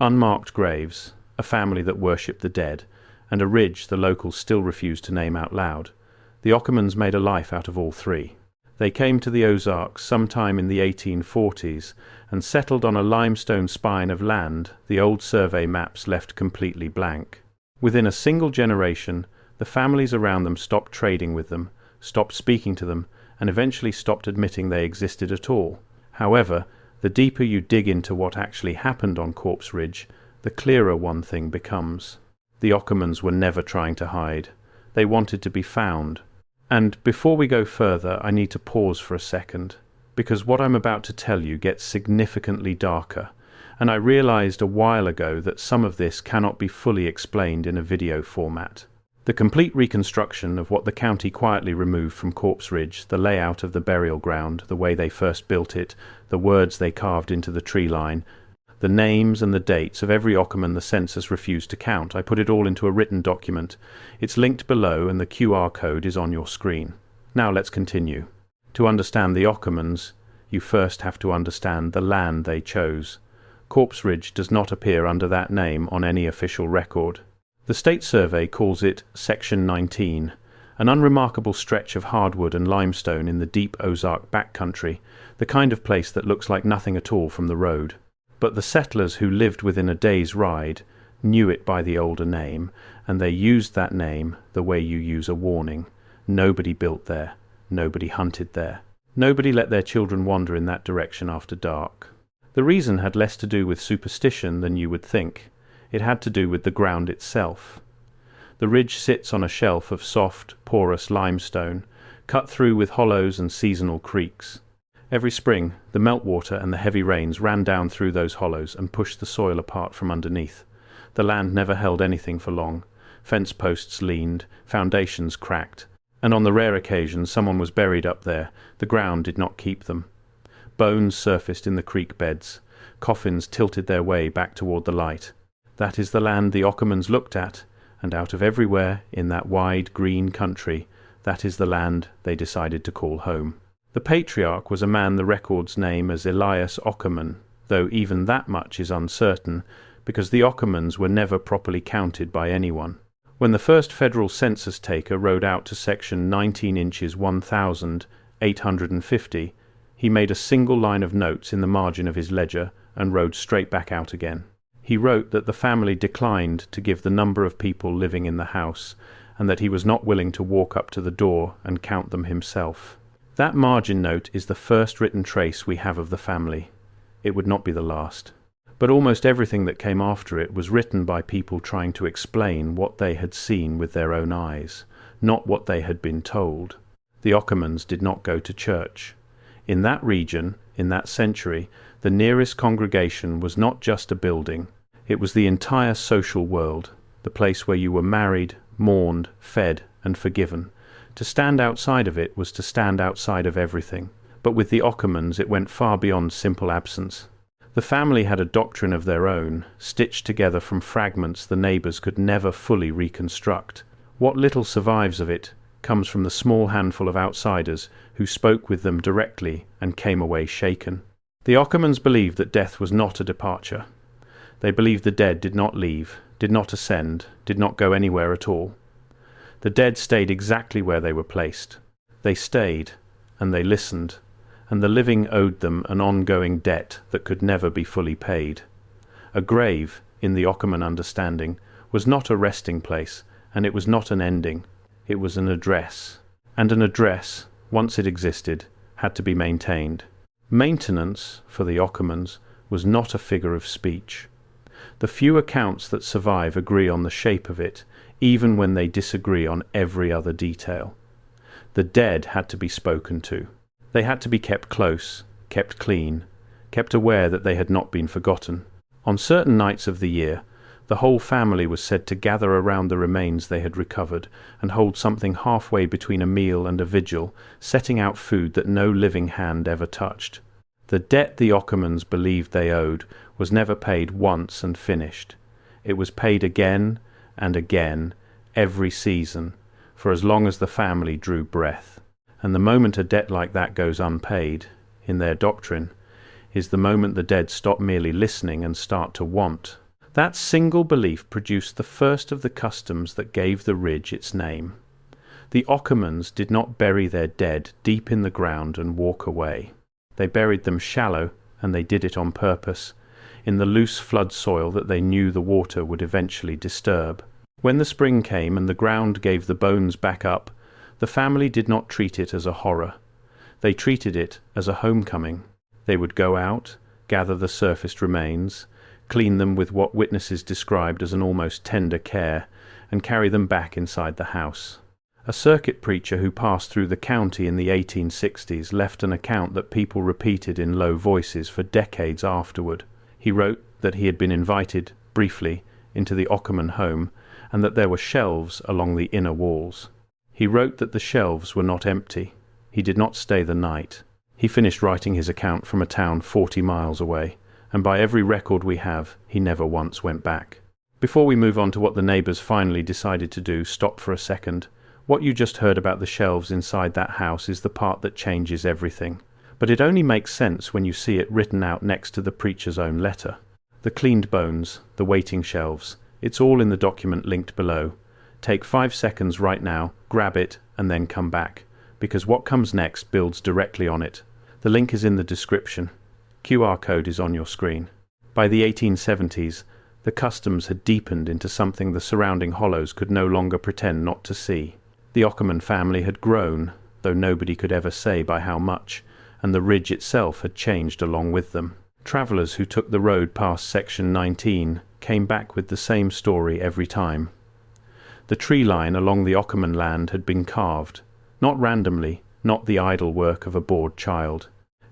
Unmarked graves, a family that worshipped the dead, and a ridge the locals still refused to name out loud. The Ockermans made a life out of all three. They came to the Ozarks sometime in the 1840s and settled on a limestone spine of land the old survey maps left completely blank. Within a single generation, the families around them stopped trading with them, stopped speaking to them, and eventually stopped admitting they existed at all. However, the deeper you dig into what actually happened on Corpse Ridge, the clearer one thing becomes. The Ockermans were never trying to hide. They wanted to be found. And before we go further, I need to pause for a second, because what I'm about to tell you gets significantly darker, and I realized a while ago that some of this cannot be fully explained in a video format. The complete reconstruction of what the county quietly removed from Corpse Ridge, the layout of the burial ground, the way they first built it, the words they carved into the tree line, the names and the dates of every Ockerman the census refused to count. I put it all into a written document. It's linked below and the QR code is on your screen. Now let's continue. To understand the Ockermans, you first have to understand the land they chose. Corpse Ridge does not appear under that name on any official record. The State Survey calls it Section 19, an unremarkable stretch of hardwood and limestone in the deep Ozark backcountry, the kind of place that looks like nothing at all from the road. But the settlers who lived within a day's ride knew it by the older name, and they used that name the way you use a warning. Nobody built there. Nobody hunted there. Nobody let their children wander in that direction after dark. The reason had less to do with superstition than you would think. It had to do with the ground itself. The ridge sits on a shelf of soft, porous limestone, cut through with hollows and seasonal creeks. Every spring, the meltwater and the heavy rains ran down through those hollows and pushed the soil apart from underneath. The land never held anything for long. Fence posts leaned, foundations cracked, and on the rare occasion someone was buried up there, the ground did not keep them. Bones surfaced in the creek beds. Coffins tilted their way back toward the light. That is the land the Ockermans looked at, and out of everywhere in that wide green country, that is the land they decided to call home. The patriarch was a man the records name as Elias Ockerman, though even that much is uncertain, because the Ockermans were never properly counted by anyone. When the first federal census taker rode out to section 19 inches 1,850, he made a single line of notes in the margin of his ledger and rode straight back out again. He wrote that the family declined to give the number of people living in the house, and that he was not willing to walk up to the door and count them himself. That margin note is the first written trace we have of the family. It would not be the last. But almost everything that came after it was written by people trying to explain what they had seen with their own eyes, not what they had been told. The Ockermans did not go to church. In that region, in that century, the nearest congregation was not just a building. It was the entire social world, the place where you were married, mourned, fed, and forgiven. To stand outside of it was to stand outside of everything. But with the Ockermans it went far beyond simple absence. The family had a doctrine of their own, stitched together from fragments the neighbours could never fully reconstruct. What little survives of it comes from the small handful of outsiders who spoke with them directly and came away shaken. The Ockermans believed that death was not a departure. They believed the dead did not leave, did not ascend, did not go anywhere at all. The dead stayed exactly where they were placed. They stayed, and they listened, and the living owed them an ongoing debt that could never be fully paid. A grave, in the Ockerman understanding, was not a resting place, and it was not an ending. It was an address. And an address, once it existed, had to be maintained. Maintenance, for the Ockermans, was not a figure of speech. The few accounts that survive agree on the shape of it, even when they disagree on every other detail. The dead had to be spoken to. They had to be kept close, kept clean, kept aware that they had not been forgotten. On certain nights of the year, the whole family was said to gather around the remains they had recovered and hold something halfway between a meal and a vigil, setting out food that no living hand ever touched. The debt the Ockermans believed they owed was never paid once and finished. It was paid again and again, every season, for as long as the family drew breath. And the moment a debt like that goes unpaid, in their doctrine, is the moment the dead stop merely listening and start to want. That single belief produced the first of the customs that gave the ridge its name. The Ockermans did not bury their dead deep in the ground and walk away. They buried them shallow, and they did it on purpose, in the loose flood soil that they knew the water would eventually disturb. When the spring came and the ground gave the bones back up, the family did not treat it as a horror. They treated it as a homecoming. They would go out, gather the surfaced remains, clean them with what witnesses described as an almost tender care, and carry them back inside the house. A circuit preacher who passed through the county in the 1860s left an account that people repeated in low voices for decades afterward. He wrote that he had been invited, briefly, into the Okaman home, and that there were shelves along the inner walls. He wrote that the shelves were not empty. He did not stay the night. He finished writing his account from a town 40 miles away, and by every record we have, he never once went back. Before we move on to what the neighbours finally decided to do, stop for a second. What you just heard about the shelves inside that house is the part that changes everything. But it only makes sense when you see it written out next to the preacher's own letter. The cleaned bones, the waiting shelves, it's all in the document linked below. Take 5 seconds right now, grab it, and then come back, because what comes next builds directly on it. The link is in the description. QR code is on your screen. By the 1870s, the customs had deepened into something the surrounding hollows could no longer pretend not to see. The Ockerman family had grown, though nobody could ever say by how much, and the ridge itself had changed along with them. Travellers who took the road past Section 19 came back with the same story every time. The tree line along the Ockerman land had been carved, not randomly, not the idle work of a bored child.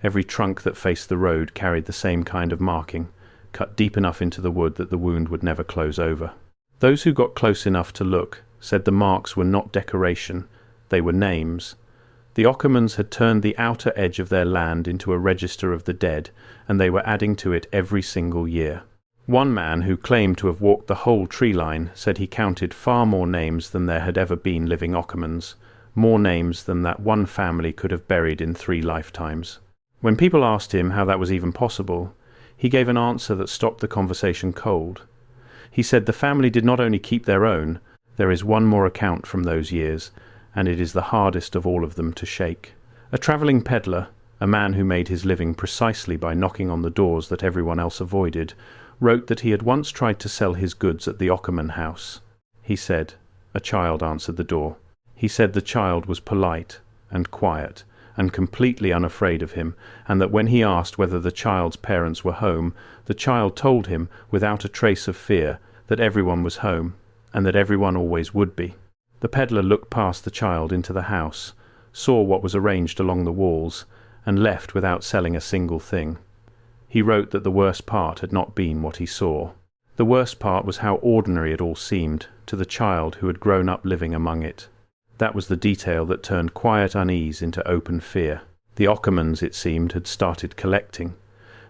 Every trunk that faced the road carried the same kind of marking, cut deep enough into the wood that the wound would never close over. Those who got close enough to look said the marks were not decoration, they were names. The Ockermans had turned the outer edge of their land into a register of the dead, and they were adding to it every single year. One man who claimed to have walked the whole tree line said he counted far more names than there had ever been living Ockermans, more names than that one family could have buried in 3 lifetimes. When people asked him how that was even possible, he gave an answer that stopped the conversation cold. He said the family did not only keep their own, there is one more account from those years, and it is the hardest of all of them to shake. A travelling peddler, a man who made his living precisely by knocking on the doors that everyone else avoided, wrote that he had once tried to sell his goods at the Ockerman house. He said, a child answered the door. He said the child was polite and quiet and completely unafraid of him, and that when he asked whether the child's parents were home, the child told him, without a trace of fear, that everyone was home, and that everyone always would be. The peddler looked past the child into the house, saw what was arranged along the walls, and left without selling a single thing. He wrote that the worst part had not been what he saw. The worst part was how ordinary it all seemed to the child who had grown up living among it. That was the detail that turned quiet unease into open fear. The Ockermans, it seemed, had started collecting.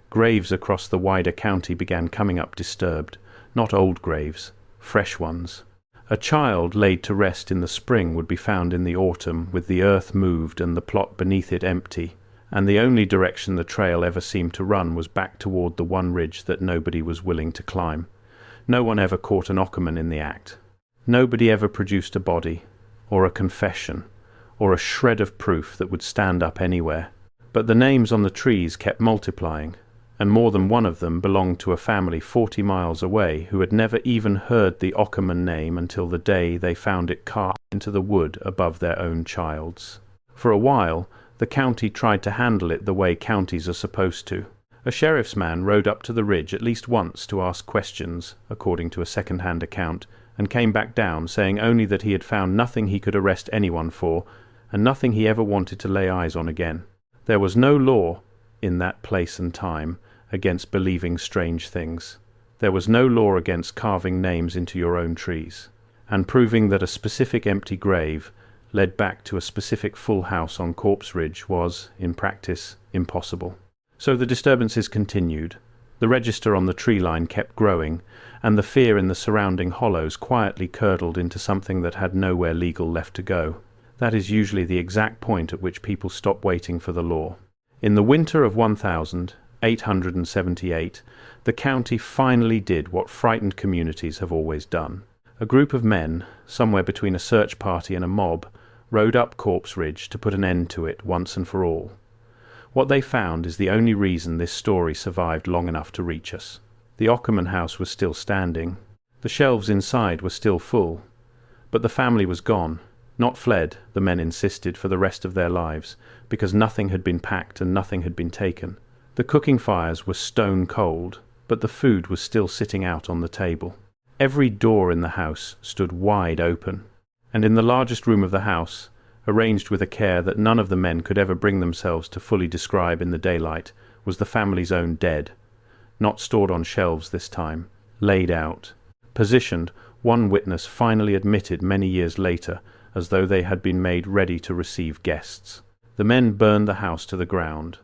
Graves across the wider county began coming up disturbed, not old graves, fresh ones. A child laid to rest in the spring would be found in the autumn, with the earth moved and the plot beneath it empty, and the only direction the trail ever seemed to run was back toward the one ridge that nobody was willing to climb. No one ever caught an Ockerman in the act. Nobody ever produced a body, or a confession, or a shred of proof that would stand up anywhere. But the names on the trees kept multiplying, and more than one of them belonged to a family 40 miles away who had never even heard the Ockerman name until the day they found it carved into the wood above their own child's. For a while, the county tried to handle it the way counties are supposed to. A sheriff's man rode up to the ridge at least once to ask questions, according to a second-hand account, and came back down saying only that he had found nothing he could arrest anyone for, and nothing he ever wanted to lay eyes on again. There was no law, in that place and time, against believing strange things. There was no law against carving names into your own trees, and proving that a specific empty grave led back to a specific full house on Corpse Ridge was, in practice, impossible. So the disturbances continued. The register on the tree line kept growing, and the fear in the surrounding hollows quietly curdled into something that had nowhere legal left to go. That is usually the exact point at which people stop waiting for the law. In the winter of 1000, 878, the county finally did what frightened communities have always done. A group of men, somewhere between a search party and a mob, rode up Corpse Ridge to put an end to it once and for all. What they found is the only reason this story survived long enough to reach us. The Ockerman house was still standing. The shelves inside were still full. But the family was gone, not fled, the men insisted, for the rest of their lives, because nothing had been packed and nothing had been taken. The cooking fires were stone cold, but the food was still sitting out on the table. Every door in the house stood wide open, and in the largest room of the house, arranged with a care that none of the men could ever bring themselves to fully describe in the daylight, was the family's own dead. Not stored on shelves this time, laid out. Positioned, one witness finally admitted many years later, as though they had been made ready to receive guests. The men burned the house to the ground.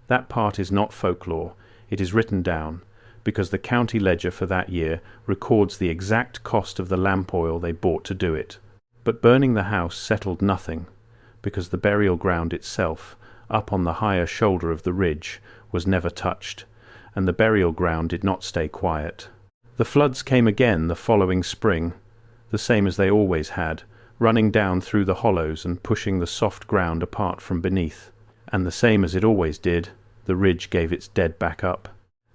That part is not folklore, it is written down, because the county ledger for that year records the exact cost of the lamp oil they bought to do it. But burning the house settled nothing, because the burial ground itself, up on the higher shoulder of the ridge, was never touched, and the burial ground did not stay quiet. The floods came again the following spring, the same as they always had, running down through the hollows and pushing the soft ground apart from beneath. And the same as it always did, the ridge gave its dead back up.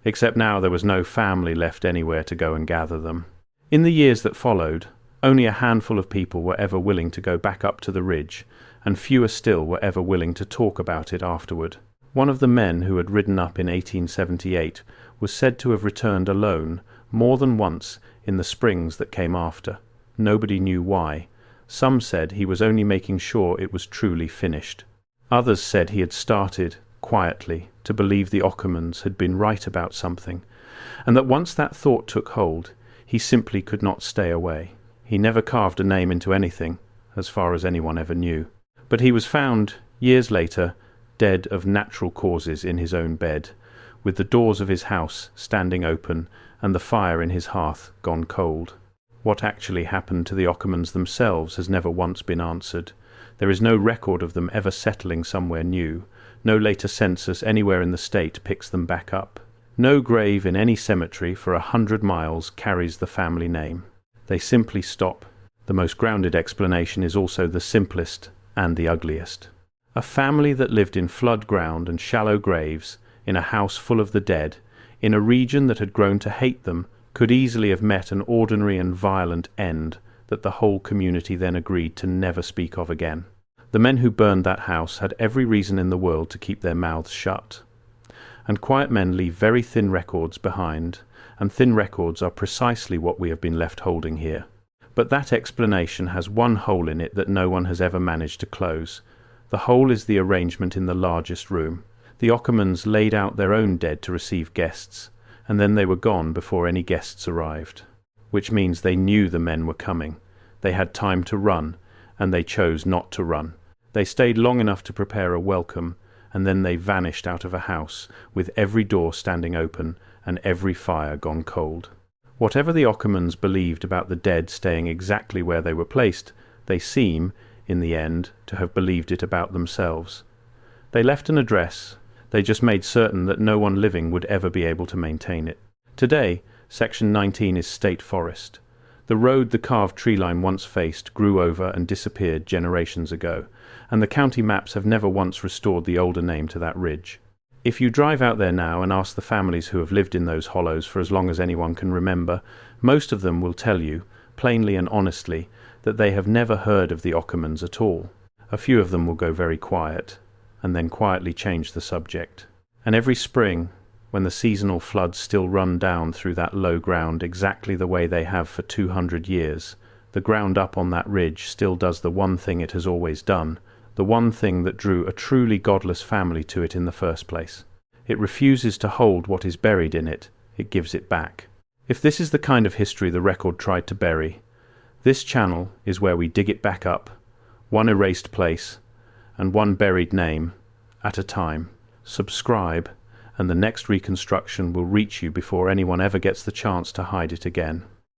Except now there was no family left anywhere to go and gather them. In the years that followed, only a handful of people were ever willing to go back up to the ridge, and fewer still were ever willing to talk about it afterward. One of the men who had ridden up in 1878 was said to have returned alone more than once in the springs that came after. Nobody knew why. Some said he was only making sure it was truly finished. Others said he had started, quietly, to believe the Ockermans had been right about something, and that once that thought took hold, he simply could not stay away. He never carved a name into anything, as far as anyone ever knew. But he was found, years later, dead of natural causes in his own bed, with the doors of his house standing open and the fire in his hearth gone cold. What actually happened to the Ockermans themselves has never once been answered. There is no record of them ever settling somewhere new. No later census anywhere in the state picks them back up. No grave in any cemetery for 100 miles carries the family name. They simply stop. The most grounded explanation is also the simplest and the ugliest. A family that lived in flood ground and shallow graves, in a house full of the dead, in a region that had grown to hate them, could easily have met an ordinary and violent end that the whole community then agreed to never speak of again. The men who burned that house had every reason in the world to keep their mouths shut. And quiet men leave very thin records behind, and thin records are precisely what we have been left holding here. But that explanation has one hole in it that no one has ever managed to close. The hole is the arrangement in the largest room. The Ockermans laid out their own dead to receive guests, and then they were gone before any guests arrived. Which means they knew the men were coming. They had time to run, and they chose not to run. They stayed long enough to prepare a welcome, and then they vanished out of a house, with every door standing open and every fire gone cold. Whatever the Ockermans believed about the dead staying exactly where they were placed, they seem, in the end, to have believed it about themselves. They left an address. They just made certain that no one living would ever be able to maintain it. Today, Section 19 is state forest. The road the carved tree line once faced grew over and disappeared generations ago, and the county maps have never once restored the older name to that ridge. If you drive out there now and ask the families who have lived in those hollows for as long as anyone can remember, most of them will tell you, plainly and honestly, that they have never heard of the Ockermans at all. A few of them will go very quiet, and then quietly change the subject. And every spring, when the seasonal floods still run down through that low ground exactly the way they have for 200 years, the ground up on that ridge still does the one thing it has always done, the one thing that drew a truly godless family to it in the first place. It refuses to hold what is buried in it, it gives it back. If this is the kind of history the record tried to bury, this channel is where we dig it back up, one erased place, and one buried name, at a time. Subscribe, and the next reconstruction will reach you before anyone ever gets the chance to hide it again.